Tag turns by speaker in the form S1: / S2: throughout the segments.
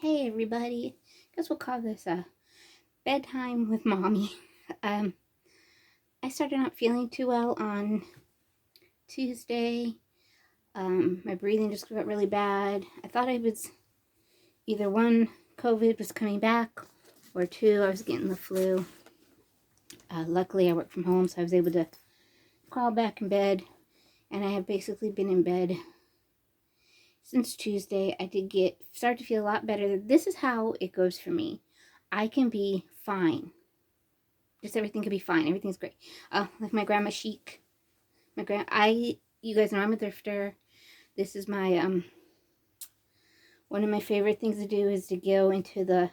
S1: Hey everybody, guess we'll call this a bedtime with mommy. I started not feeling too well on Tuesday. My breathing just got really bad. I thought I was either one, COVID was coming back, or two, I was getting the flu. Luckily, I work from home, so I was able to crawl back in bed, and I have basically been in bed since Tuesday. I did start to feel a lot better. This is how it goes for me. I can be fine. Just everything can be fine. Everything's great. Like my grandma chic. You guys know I'm a thrifter. This is my, one of my favorite things to do is to go into the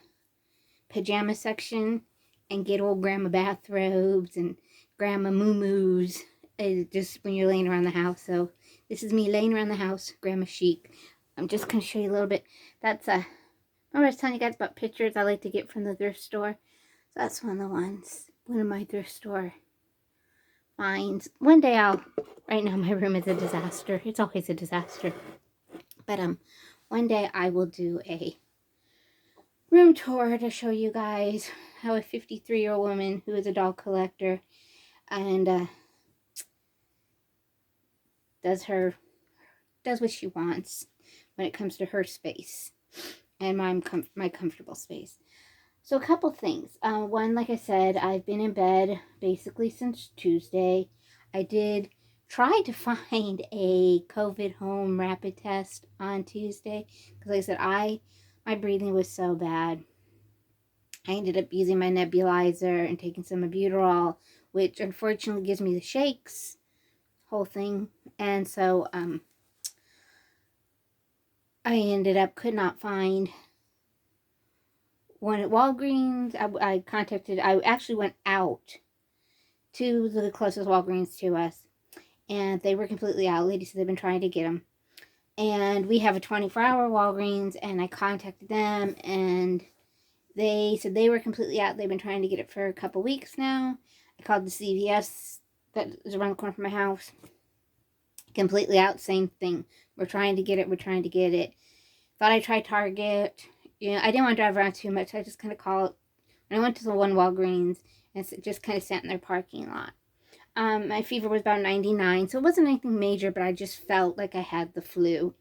S1: pajama section and get old grandma bathrobes and grandma moo-moos. Just when you're laying around the house. So this is me laying around the house, grandma chic. I'm just going to show you a little bit. That's remember I was telling you guys about pictures I like to get from the thrift store? So that's one of the ones. One of my thrift store finds. One day right now my room is a disaster. It's always a disaster. But one day I will do a room tour to show you guys how a 53-year-old woman who is a doll collector and does what she wants when it comes to her space and my comfortable space. So a couple things. One, like I said, I've been in bed basically since Tuesday. I did try to find a COVID home rapid test on Tuesday because, like I said, my breathing was so bad. I ended up using my nebulizer and taking some albuterol, which unfortunately gives me the shakes, whole thing. And so I could not find one at Walgreens. I actually went out to the closest Walgreens to us, and they were completely out. Lady said they've been trying to get them. And we have a 24-hour Walgreens, and I contacted them, and they said they were completely out. They've been trying to get it for a couple weeks now. I called the CVS that is around the corner from my house. Completely out, same thing. We're trying to get it. Thought I'd try Target. I didn't want to drive around too much. I just kind of called. And I went to the one Walgreens and just kind of sat in their parking lot. My fever was about 99, so it wasn't anything major, but I just felt like I had the flu.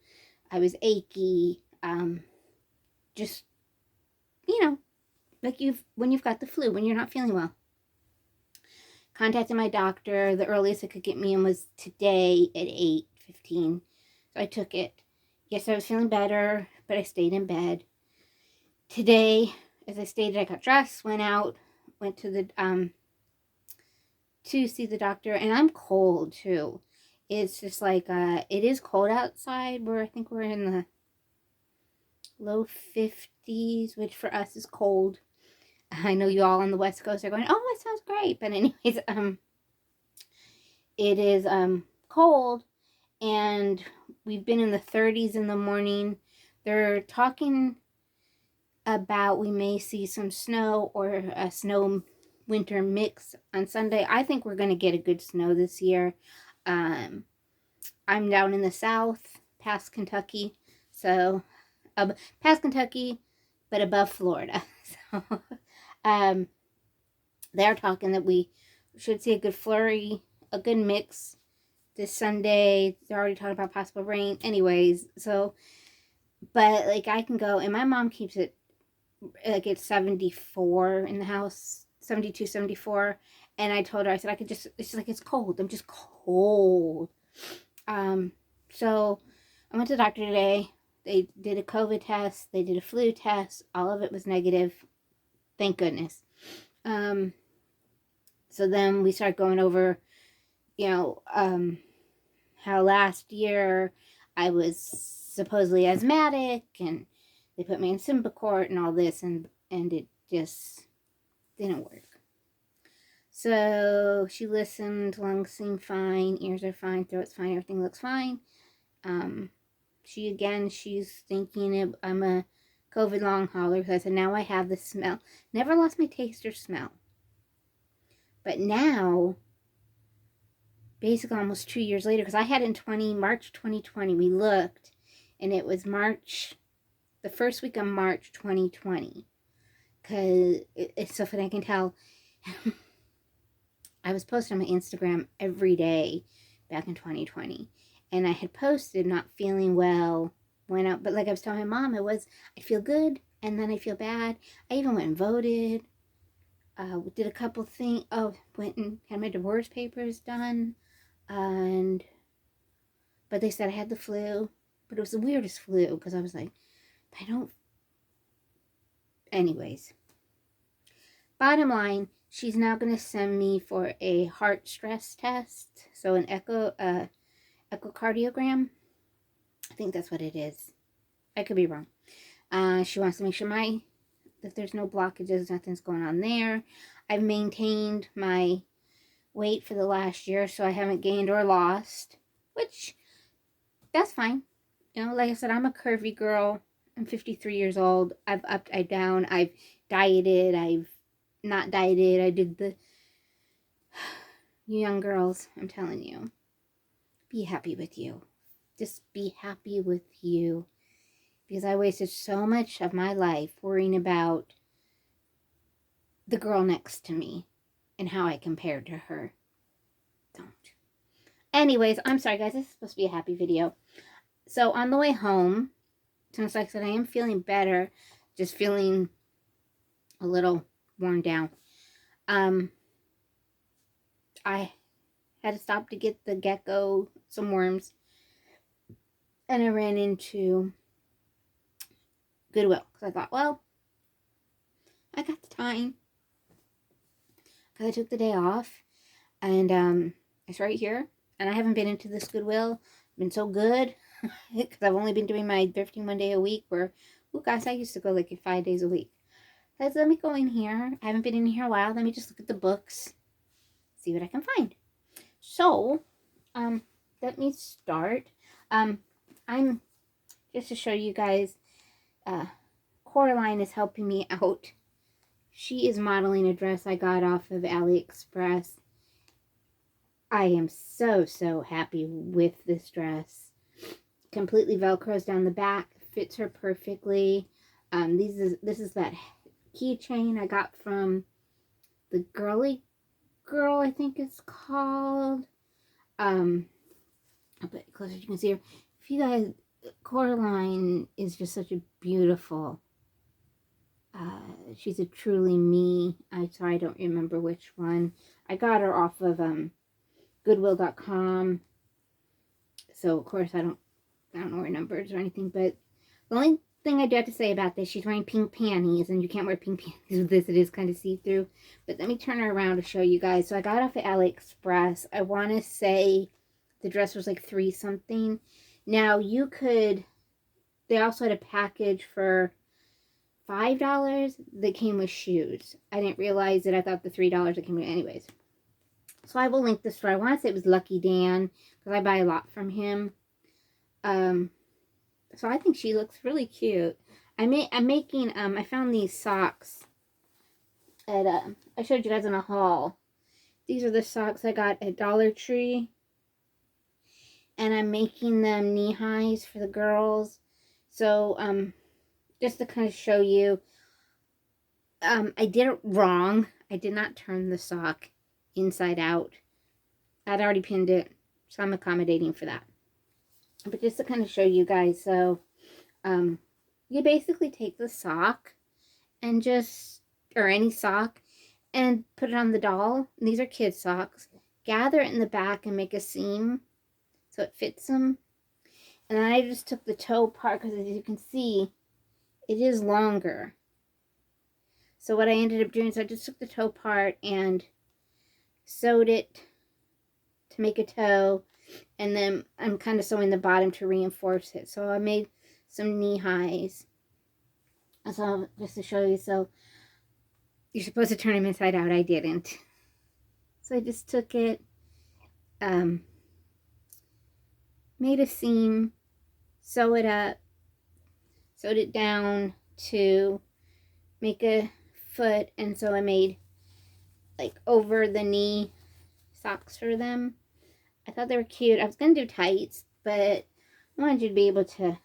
S1: I was achy. Just, like when you've got the flu, when you're not feeling well. Contacted my doctor. The earliest I could get me in was today at 8:15. So I took it. Yes, I was feeling better, but I stayed in bed. Today, as I stated, I got dressed, went to the to see the doctor, and I'm cold too. It's just like it is cold outside. I think we're in the low 50s, which for us is cold. I know you all on the West Coast are going, oh, that sounds great. But anyways, it is cold, and we've been in the 30s in the morning. They're talking about we may see some snow or a snow winter mix on Sunday. I think we're going to get a good snow this year. I'm down in the south, past Kentucky. So, past Kentucky, but above Florida. So, they're talking that we should see a good flurry, a good mix this Sunday. They're already talking about possible rain. Anyways, so, but like I can go, and my mom keeps it like it's 74 in the house, 72, 74. And I told her, I said, it's like, it's cold. I'm just cold. So I went to the doctor today. They did a COVID test. They did a flu test. All of it was negative. Thank goodness. So then we started going over, how last year I was supposedly asthmatic, and they put me in Symbicort and all this, and it just didn't work. So she listened, lungs seem fine, ears are fine, throat's fine, everything looks fine. She's thinking I'm a COVID long hauler, because I said, now I have the smell. Never lost my taste or smell. But now, basically almost 2 years later, because I had in March 2020, we looked, and it was March the first week of March 2020. Because it's so funny, I can tell. I was posting on my Instagram every day back in 2020. And I had posted not feeling well, went out. But like I was telling my mom, I feel good and then I feel bad. I even went and voted. Did a couple things. Oh, went and had my divorce papers done. But they said I had the flu. But it was the weirdest flu because I was like, I don't. Anyways. Bottom line, she's now going to send me for a heart stress test. So an echocardiogram. I think that's what it is. I could be wrong. She wants to make sure that there's no blockages, nothing's going on there. I've maintained my weight for the last year, so I haven't gained or lost, which, that's fine. You know, like I said, I'm a curvy girl. I'm 53 years old. I've upped, I've down, I've dieted, I've not dieted. I did the... You young girls, I'm telling you, be happy with you. Just be happy with you. Because I wasted so much of my life worrying about the girl next to me and how I compared to her. Don't. Anyways, I'm sorry guys, this is supposed to be a happy video. So on the way home, since like I said, I am feeling better, just feeling a little worn down. I had to stop to get the gecko some worms. And I ran into Goodwill. Because I thought, well, I got the time. Because I took the day off. And it's right here. And I haven't been into this Goodwill. Been so good. Because I've only been doing my thrifting 1 day a week. Where, oh gosh, I used to go like 5 days a week. So let me go in here. I haven't been in here a while. Let me just look at the books. See what I can find. So, let me start. I'm, just to show you guys, Coraline is helping me out. She is modeling a dress I got off of Alliexpress. I am so happy with this dress. Completely velcros down the back. Fits her perfectly. This is that keychain I got from the Girly Girl, I think it's called. A bit closer, you can see her. If you guys, Coraline is just such a beautiful, she's a truly me. I'm sorry, I don't remember which one. I got her off of Goodwill.com. So of course I don't know her numbers or anything, but the only thing I do have to say about this, she's wearing pink panties, and you can't wear pink panties with this. It is kind of see-through. But let me turn her around to show you guys. So I got off at Alliexpress. I want to say the dress was like $3 something. Now you could, they also had a package for $5 that came with shoes. I didn't realize it. I thought the $3 that came with, anyways. So I will link the store. I want to say it was Lucky Dan, because I buy a lot from him. So I think she looks really cute. I'm making, I found these socks at, I showed you guys in a haul. These are the socks I got at Dollar Tree. And I'm making them knee highs for the girls. So, just to kind of show you, I did it wrong. I did not turn the sock inside out. I'd already pinned it, so I'm accommodating for that. But just to kind of show you guys, so, you basically take the sock and just, or any sock, and put it on the doll. And these are kids' socks. Gather it in the back and make a seam so it fits them. And then I just took the toe part, because as you can see, it is longer. So what I ended up doing is I just took the toe part and sewed it to make a toe. And then I'm kind of sewing the bottom to reinforce it. So I made some knee highs. So just to show you, so you're supposed to turn them inside out. I didn't. So I just took it, made a seam, sew it up, sewed it down to make a foot. And so I made like over the knee socks for them. I thought they were cute. I was going to do tights, but I wanted you to be able to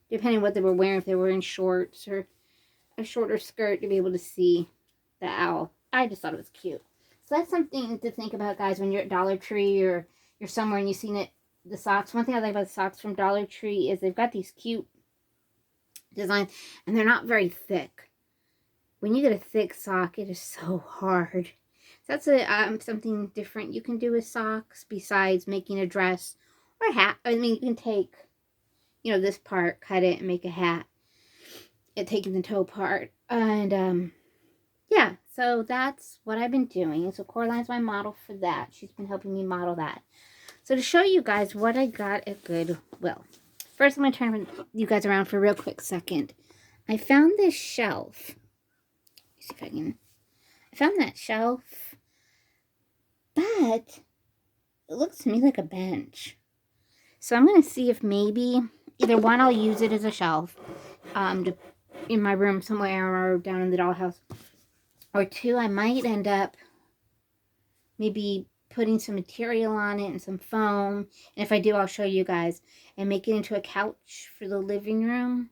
S1: depending what they were wearing, if they were in shorts or a shorter skirt, to be able to see the owl. I just thought it was cute. So that's something to think about, guys, when you're at Dollar Tree or you're somewhere and you've seen it, the socks. One thing I like about the socks from Dollar Tree is they've got these cute designs, and they're not very thick. When you get a thick sock, it is so hard. So that's something different you can do with socks besides making a dress or a hat. I mean, you can take, you know, this part, cut it, and make a hat. And taking the toe part. And, yeah, so that's what I've been doing. So Coraline's my model for that. She's been helping me model that. So to show you guys what I got at Goodwill. First, I'm going to turn you guys around for a real quick second. I found this shelf. Let's see if I can. I found that shelf, but it looks to me like a bench. So I'm going to see if maybe, either one, I'll use it as a shelf in my room somewhere or down in the dollhouse. Or two, I might end up maybe putting some material on it and some foam. And if I do, I'll show you guys. And make it into a couch for the living room.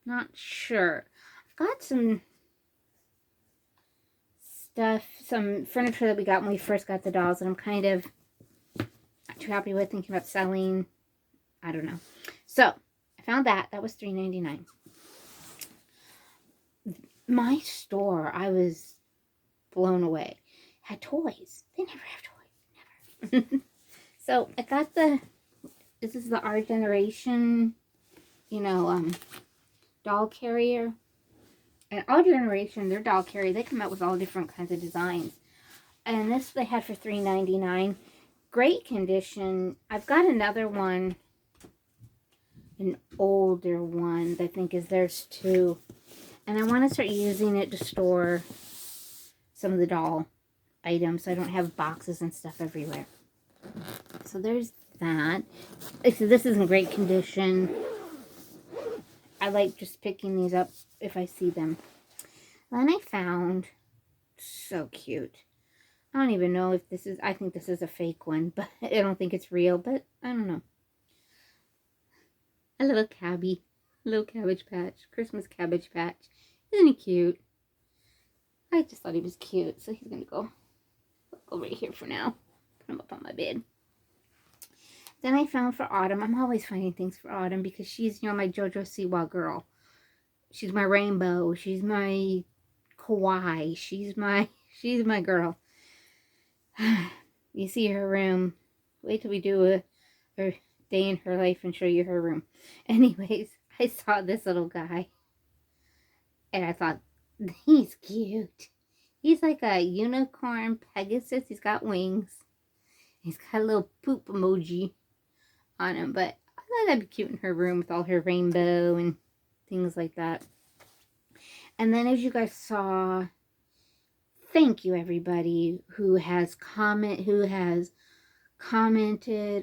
S1: Not sure. I've got some stuff, some furniture that we got when we first got the dolls that I'm kind of not too happy with, thinking about selling. I don't know. So, I found that. That was $3.99. My store, I was blown away. Had toys. They never have toys. Never. So, I got this is the Our Generation, you know, doll carrier. And Our Generation, their doll carrier, they come out with all different kinds of designs. And this they had for $3.99. Great condition. I've got another one, an older one that I think is theirs too. And I want to start using it to store some of the doll items so I don't have boxes and stuff everywhere. So there's that. So this is in great condition. I like just picking these up if I see them. Then I found, so cute. I don't even know if this is, I think this is a fake one, but I don't think it's real, but I don't know. A little cabbie, a little Cabbage Patch, Christmas Cabbage Patch. Isn't he cute? I just thought he was cute, so he's gonna go right here for now. Put him up on my bed. Then I found for Autumn, I'm always finding things for Autumn because she's, you know, my JoJo Siwa girl. She's my rainbow. She's my kawaii. She's my girl. You see her room. Wait till we do her day in her life and show you her room. Anyways, I saw this little guy. And I thought, he's cute. He's like a unicorn Pegasus. He's got wings. He's got a little poop emoji on him. But I thought that'd be cute in her room with all her rainbow and things like that. And then as you guys saw, thank you everybody who has commented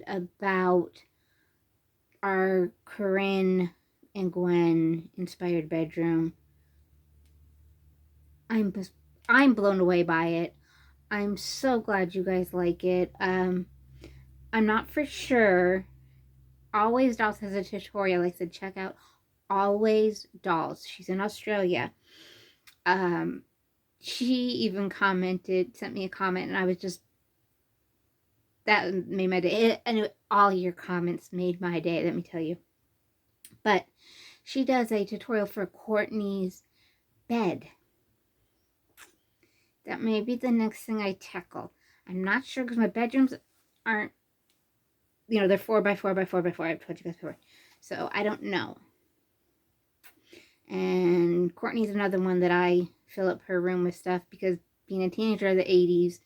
S1: about our Corinne and Gwen inspired bedroom. I'm blown away by it. I'm so glad you guys like it. I'm not for sure. Always Dolls has a tutorial. Like I said, check out Always Dolls. She's in Australia. She even sent me a comment, and I was just, that made my day. And all your comments made my day, let me tell you. But she does a tutorial for Courtney's bed. That may be the next thing I tackle. I'm not sure because my bedrooms aren't, you know, they're 4x4x4x4. I've told you guys before. So I don't know. And Courtney's another one that I fill up her room with stuff because being a teenager of the 80s,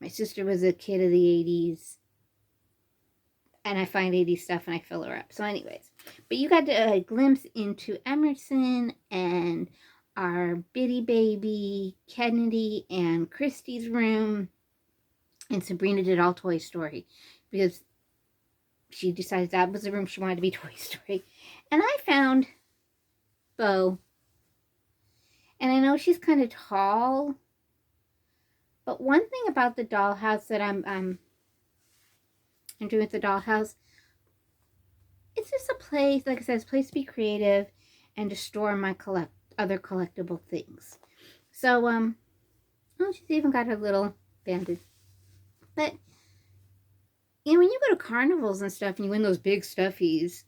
S1: my sister was a kid of the 80s. And I find 80s stuff and I fill her up. So anyways, but you got a glimpse into Emerson and our Bitty Baby, Kennedy, and Christy's room. And Sabrina did all Toy Story because she decided that was the room she wanted to be Toy Story. And I found Bo. And I know she's kind of tall. But one thing about the dollhouse that I'm doing with the dollhouse, it's just a place, like I said, it's a place to be creative and to store my other collectible things. So, oh, she's even got her little bandage. But, you know, when you go to carnivals and stuff and you win those big stuffies,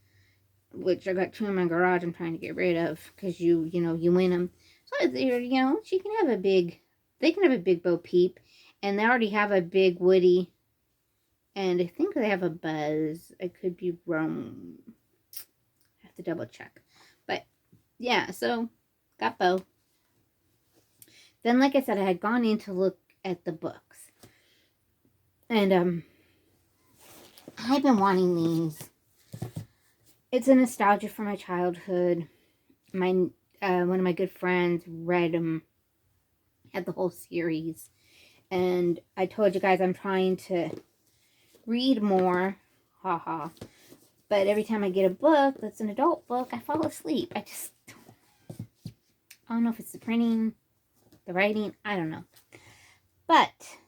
S1: which I got 2 in my garage I'm trying to get rid of because you win them. So, you know, they can have a big Bo Peep, and they already have a big Woody, and I think they have a Buzz. I could be wrong. I have to double check. But, yeah, so, got Bo. Then, like I said, I had gone in to look at the books. And, I've been wanting these. It's a nostalgia for my childhood. One of my good friends read them, had the whole series. And I told you guys I'm trying to read more. Haha. But every time I get a book that's an adult book, I fall asleep. I don't know if it's the printing, the writing, I don't know. But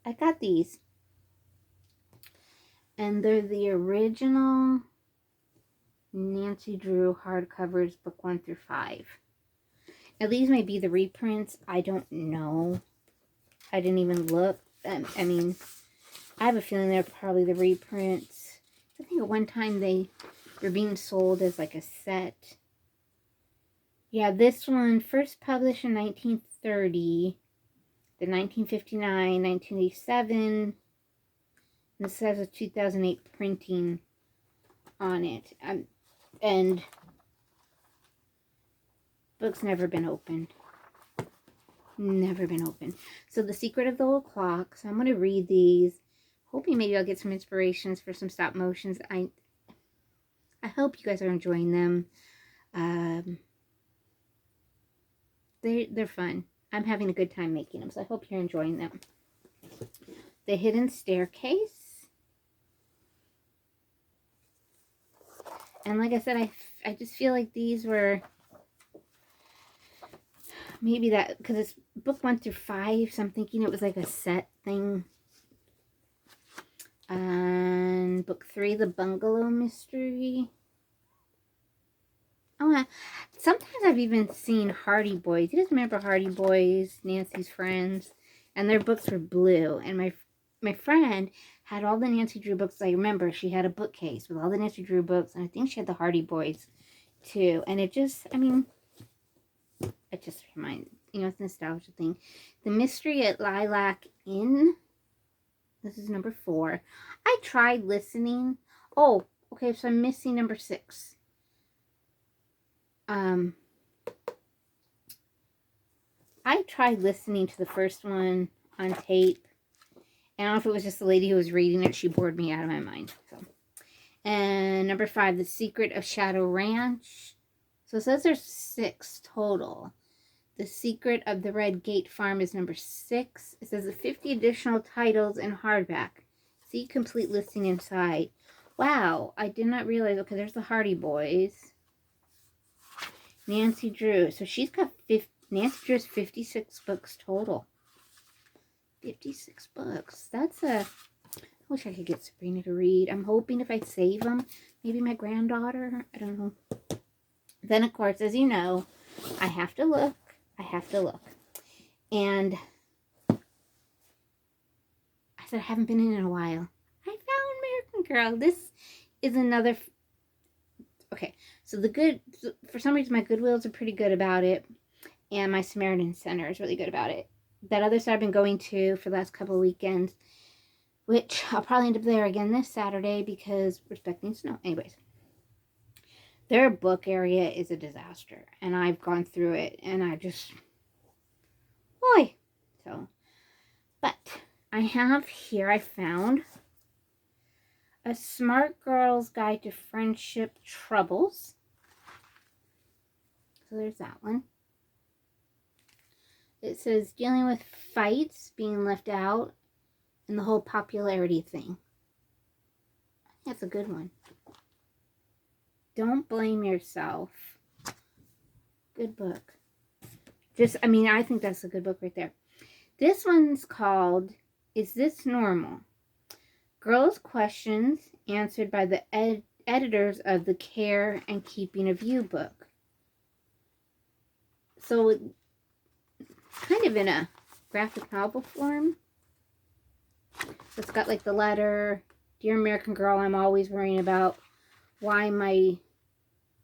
S1: I got these. And they're the original Nancy Drew hardcovers, book 1 through 5. Now, these may be the reprints. I don't know. I didn't even look. I mean, I have a feeling they're probably the reprints. I think at one time they were being sold as like a set. Yeah, this one first published in 1930. The 1959, 1987. This has a 2008 printing on it. And book's never been opened. Never been opened. So The Secret of the Old Clock. So I'm going to read these. Hoping maybe I'll get some inspirations for some stop motions. I hope you guys are enjoying them. They're fun. I'm having a good time making them. So I hope you're enjoying them. The Hidden Staircase. And like I said, I just feel like these were maybe that, because it's book 1 through 5, so I'm thinking it was like a set thing. And book 3, The Bungalow Mystery. Oh, sometimes I've even seen Hardy Boys. You guys remember Hardy Boys, Nancy's friends? And their books were blue. And my friend had all the Nancy Drew books. I remember she had a bookcase with all the Nancy Drew books. And I think she had the Hardy Boys too. And it just, I mean, it just reminds, you know, it's a nostalgia thing. The Mystery at Lilac Inn. This is number 4. I tried listening. Oh, okay, so I'm missing number 6. I tried listening to the first one on tape. And I don't know if it was just the lady who was reading it. She bored me out of my mind. So, and number 5, The Secret of Shadow Ranch. So it says there's 6 total. The Secret of the Red Gate Farm is number 6. It says the 50 additional titles in hardback. See complete listing inside. Wow, I did not realize. Okay, there's the Hardy Boys. Nancy Drew. So she's got Nancy Drew's 56 books total. 56 books. That's a... I wish I could get Sabrina to read. I'm hoping if I save them, maybe my granddaughter. I don't know. Then, of course, as you know, I have to look. I have to look. And I said I haven't been in a while. I found American Girl. This is another... Okay, so for some reason my Goodwills are pretty good about it. And my Samaritan Center is really good about it. That other side I've been going to for the last couple of weekends, which I'll probably end up there again this Saturday because we're expecting snow. Anyways, their book area is a disaster. And I've gone through it and I just... Boy. So, but I have here, I found A Smart Girl's Guide to Friendship Troubles. So there's that one. It says dealing with fights, being left out, and the whole popularity thing. That's a good one. Don't blame yourself. Good book. I mean, I think that's a good book right there. This one's called, Is This Normal? Girls' Questions Answered by the editors of the Care and Keeping of You book. So kind of in a graphic novel form. It's got like the letter, Dear American Girl, I'm always worrying about why my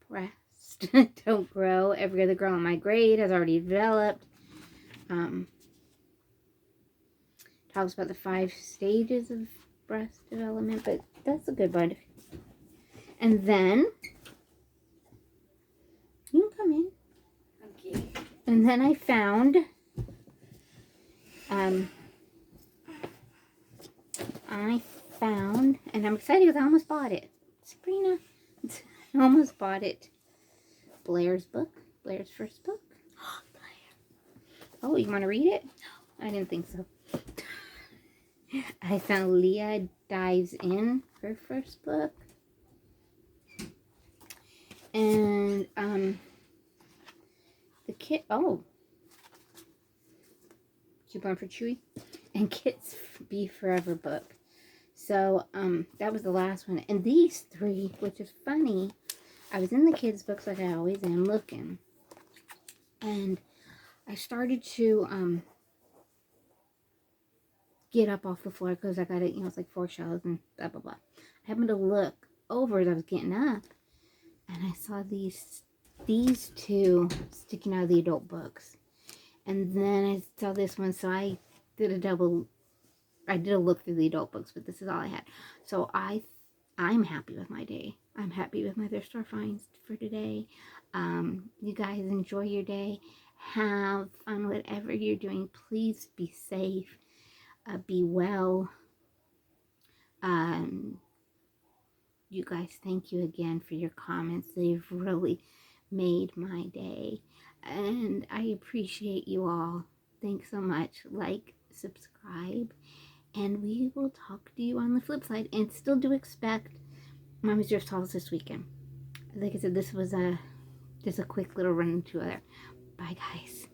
S1: breasts don't grow. Every other girl in my grade has already developed. Talks about the 5 stages of breast development, but that's a good one. And then, you can come in.
S2: Okay.
S1: And then I found, and I'm excited because I almost bought it. Sabrina, I almost bought it. Blair's book, Blair's first book. Oh, you want to read it? No. I didn't think so. I found Leah Dives In, her first book. And, the kid, Coupon for Chewy. And Kit's Be Forever book. So, that was the last one. And these 3, which is funny, I was in the kids' books like I always am looking. And I started to, get up off the floor because I got it, it's like 4 shelves and blah, blah, blah. I happened to look over as I was getting up and I saw these 2 sticking out of the adult books. And then I saw this one, so I did a look through the adult books, but this is all I had. So I'm happy with my day. I'm happy with my thrift store finds for today. You guys enjoy your day. Have fun, whatever you're doing. Please be safe. Be well. You guys, thank you again for your comments. They've really made my day. And I appreciate you all. Thanks so much. Like, subscribe. And we will talk to you on the flip side. And still do expect Mommy's Thrift Hauls this weekend. Like I said, this was just a quick little run to other. Bye, guys.